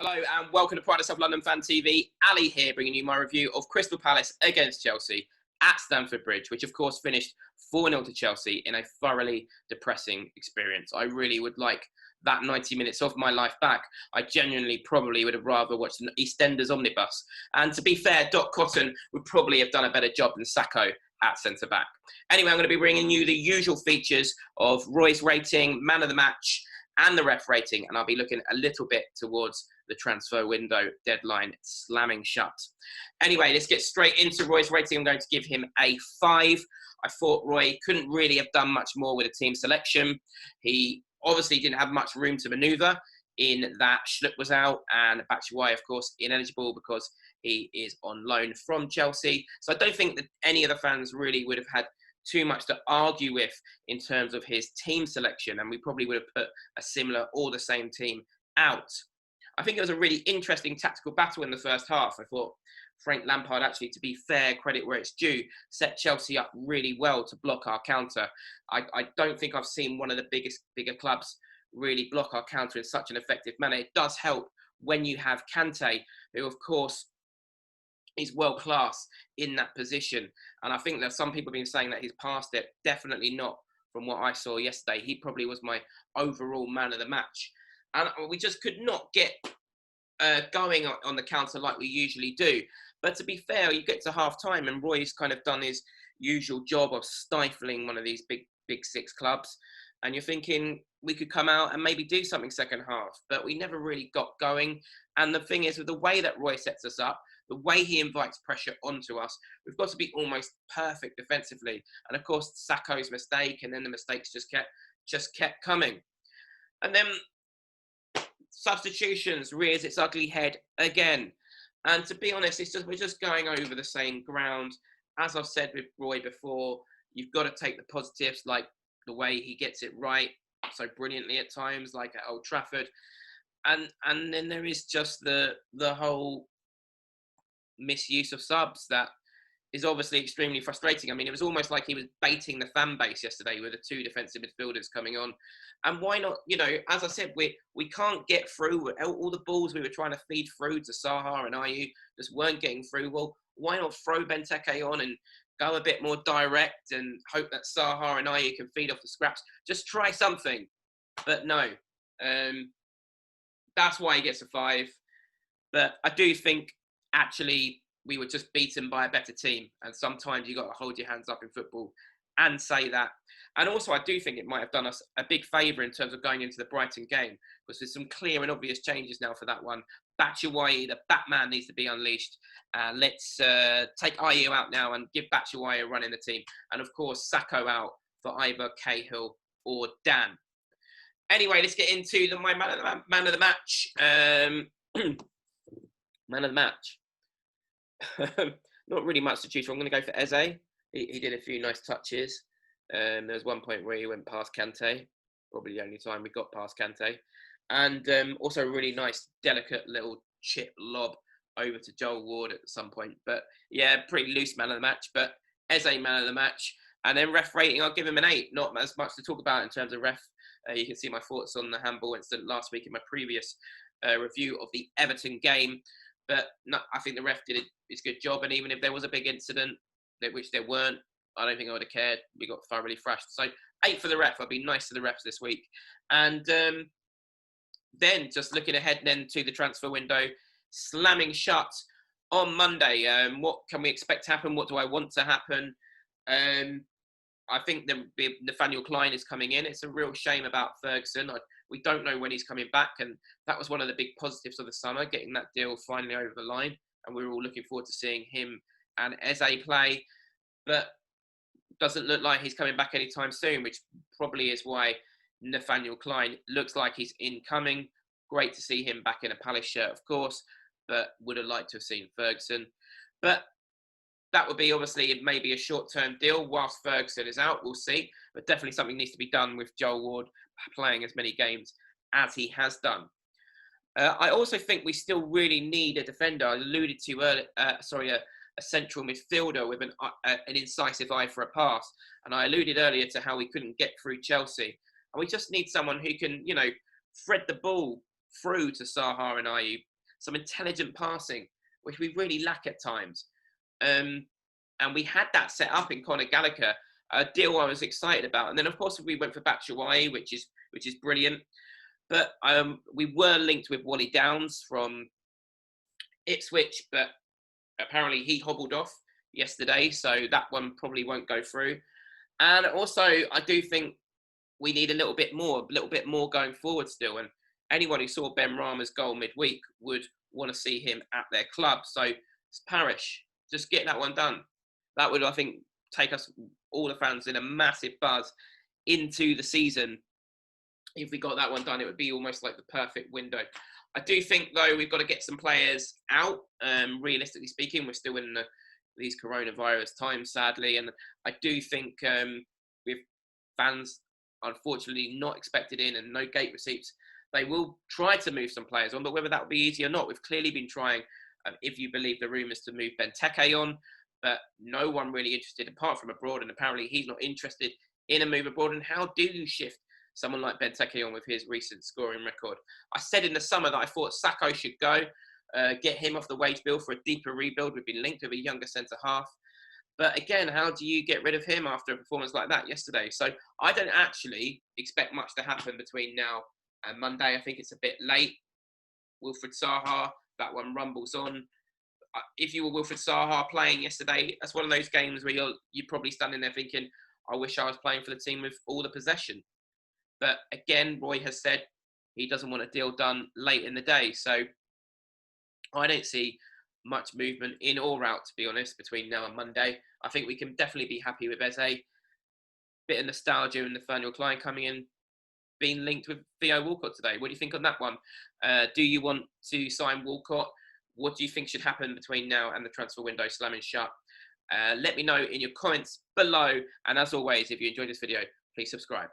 Hello and welcome to Pride of South London Fan TV. Ali here, bringing you my review of Crystal Palace against Chelsea at Stamford Bridge, which of course finished 4-0 to Chelsea in a thoroughly depressing experience. I really would like that 90 minutes of my life back. I genuinely probably would have rather watched an EastEnders omnibus. And to be fair, Doc Cotton would probably have done a better job than Sacco at centre-back. Anyway, I'm going to be bringing you the usual features of Roy's rating, man of the match, and the ref rating, and I'll be looking a little bit towards the transfer window deadline slamming shut. Anyway, let's get straight into Roy's rating. I'm going to give him a 5. I thought Roy couldn't really have done much more with a team selection. He obviously didn't have much room to manoeuvre in that Schlupp was out and Batshuayi, of course, ineligible because he is on loan from Chelsea. So I don't think that any of the fans really would have had too much to argue with in terms of his team selection, and we probably would have put a similar or the same team out. I think it was a really interesting tactical battle in the first half. I thought Frank Lampard, actually, to be fair, credit where it's due, set Chelsea up really well to block our counter. I don't think I've seen one of the bigger clubs really block our counter in such an effective manner. It does help when you have Kante, who, of course, is world class in that position. And I think that some people have been saying that he's past it. Definitely not from what I saw yesterday. He probably was my overall man of the match. And we just could not get going on the counter like we usually do. But to be fair, you get to half time and Roy's kind of done his usual job of stifling one of these big six clubs. And you're thinking we could come out and maybe do something second half, but we never really got going. And the thing is, with the way that Roy sets us up, the way he invites pressure onto us, we've got to be almost perfect defensively. And of course, Sacco's mistake, and then the mistakes just kept coming. And then substitutions rears its ugly head again. And to be honest, we're just going over the same ground. As I've said with Roy before, you've got to take the positives, like the way he gets it right so brilliantly at times, like at Old Trafford. And then there is just the whole misuse of subs that is obviously extremely frustrating. I mean, it was almost like he was baiting the fan base yesterday with the two defensive midfielders coming on. And why not, as I said, we can't get through. All the balls we were trying to feed through to Zaha and Ayew just weren't getting through. Well, why not throw Benteke on and go a bit more direct and hope that Zaha and Ayew can feed off the scraps? Just try something. But no. That's why he gets a 5. But I do think, actually, we were just beaten by a better team. And sometimes you got to hold your hands up in football and say that. And also, I do think it might have done us a big favour in terms of going into the Brighton game, because there's some clear and obvious changes now for that one. Batshuayi, the Batman, needs to be unleashed. Let's take Ayew out now and give Batshuayi a run in the team. And of course, Sacco out for either Cahill or Dan. Anyway, let's get into my man of the match. Man of the match. Not really much to choose from. I'm going to go for Eze. He did a few nice touches. There was one point where he went past Kante. Probably the only time we got past Kante. And also a really nice, delicate little chip lob over to Joel Ward at some point. But yeah, pretty loose man of the match. But Eze man of the match. And then ref rating, I'll give him an 8. Not as much to talk about in terms of ref. You can see my thoughts on the handball incident last week in my previous review of the Everton game. But no, I think the ref did his good job. And even if there was a big incident, which there weren't, I don't think I would have cared. We got thoroughly thrashed. So 8 for the ref. I'll be nice to the refs this week. And then just looking ahead then to the transfer window, slamming shut on Monday. What can we expect to happen? What do I want to happen? I think Nathaniel Klein is coming in. It's a real shame about Ferguson. We don't know when he's coming back, and that was one of the big positives of the summer, getting that deal finally over the line. And we were all looking forward to seeing him and Eze play, but doesn't look like he's coming back anytime soon, which probably is why Nathaniel Klein looks like he's incoming. Great to see him back in a Palace shirt, of course, but would have liked to have seen Ferguson. But that would be obviously maybe a short-term deal whilst Ferguson is out. We'll see. But definitely something needs to be done with Joel Ward playing as many games as he has done. I also think we still really need a defender. I alluded to earlier, a central midfielder with an incisive eye for a pass. And I alluded earlier to how we couldn't get through Chelsea. And we just need someone who can, thread the ball through to Saha and Ayew, some intelligent passing, which we really lack at times. And we had that set up in Conor Gallagher, a deal I was excited about. And then, of course, we went for Batshuayi, which is brilliant. But we were linked with Wally Downs from Ipswich, but apparently he hobbled off yesterday, so that one probably won't go through. And also, I do think we need a little bit more going forward still. And anyone who saw Ben Rama's goal midweek would want to see him at their club. So, Parish, just get that one done. That would, I think, take us, all the fans, in a massive buzz into the season. If we got that one done, it would be almost like the perfect window. I do think, though, we've got to get some players out. Realistically speaking, we're still in these coronavirus times, sadly. And I do think with fans, unfortunately, not expected in and no gate receipts, they will try to move some players on. But whether that will be easy or not, we've clearly been trying, if you believe the rumours, to move Benteke on. But no one really interested apart from abroad. And apparently he's not interested in a move abroad. And how do you shift someone like Benteke on with his recent scoring record? I said in the summer that I thought Sacco should go, get him off the wage bill for a deeper rebuild. We've been linked with a younger centre-half. But again, how do you get rid of him after a performance like that yesterday? So I don't actually expect much to happen between now and Monday. I think it's a bit late. Wilfried Zaha, that one rumbles on. If you were Wilfried Zaha playing yesterday, that's one of those games where you're probably standing there thinking, I wish I was playing for the team with all the possession. But again, Roy has said he doesn't want a deal done late in the day. So I don't see much movement in or out, to be honest, between now and Monday. I think we can definitely be happy with Eze. Bit of nostalgia in Nathaniel Clyne coming in, being linked with Theo Walcott today. What do you think on that one? Do you want to sign Walcott? What do you think should happen between now and the transfer window slamming shut? Let me know in your comments below. And as always, if you enjoyed this video, please subscribe.